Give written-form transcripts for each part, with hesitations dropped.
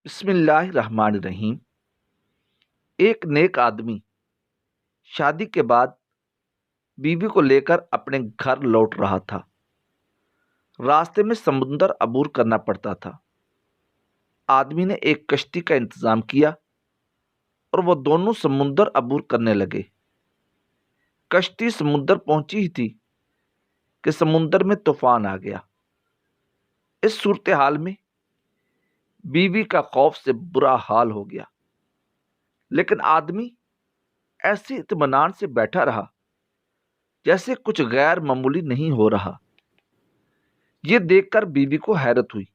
بسم اللہ الرحمن الرحیم۔ ایک نیک آدمی شادی کے بعد بیوی کو لے کر اپنے گھر لوٹ رہا تھا۔ راستے میں سمندر عبور کرنا پڑتا تھا۔ آدمی نے ایک کشتی کا انتظام کیا اور وہ دونوں سمندر عبور کرنے لگے۔ کشتی سمندر پہنچی ہی تھی کہ سمندر میں طوفان آ گیا۔ اس صورتحال میں بیوی کا خوف سے برا حال ہو گیا، لیکن آدمی ایسے اطمینان سے بیٹھا رہا جیسے کچھ غیر معمولی نہیں ہو رہا۔ یہ دیکھ کر بیوی کو حیرت ہوئی۔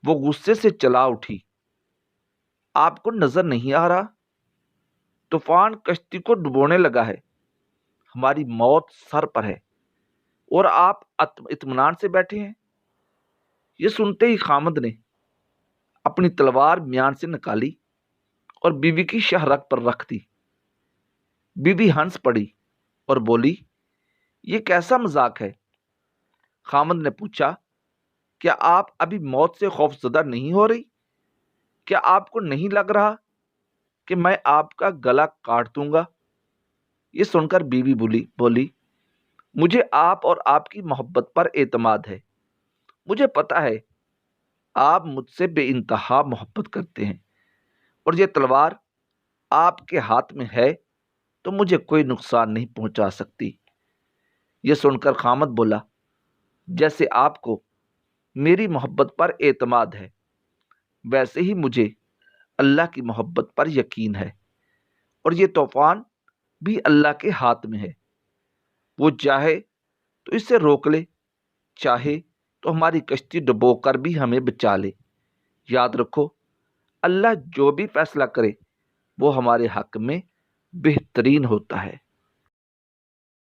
وہ غصے سے چلا اٹھی، آپ کو نظر نہیں آ رہا؟ طوفان کشتی کو ڈبونے لگا ہے، ہماری موت سر پر ہے اور آپ اطمینان سے بیٹھے ہیں۔ یہ سنتے ہی خامد نے اپنی تلوار میان سے نکالی اور بیوی کی شہرک پر رکھ دی۔ بیوی ہنس پڑی اور بولی، یہ کیسا مذاق ہے؟ خامد نے پوچھا، کیا آپ ابھی موت سے خوف زدہ نہیں ہو رہی؟ کیا آپ کو نہیں لگ رہا کہ میں آپ کا گلا کاٹ دوں گا؟ یہ سن کر بیوی بولی، مجھے آپ اور آپ کی محبت پر اعتماد ہے۔ مجھے پتا ہے آپ مجھ سے بے انتہا محبت کرتے ہیں، اور یہ تلوار آپ کے ہاتھ میں ہے تو مجھے کوئی نقصان نہیں پہنچا سکتی۔ یہ سن کر خامد بولا، جیسے آپ کو میری محبت پر اعتماد ہے، ویسے ہی مجھے اللہ کی محبت پر یقین ہے، اور یہ طوفان بھی اللہ کے ہاتھ میں ہے۔ وہ چاہے تو اسے روک لے، چاہے تو ہماری کشتی ڈبو کر بھی ہمیں بچا لے۔ یاد رکھو، اللہ جو بھی فیصلہ کرے وہ ہمارے حق میں بہترین ہوتا ہے۔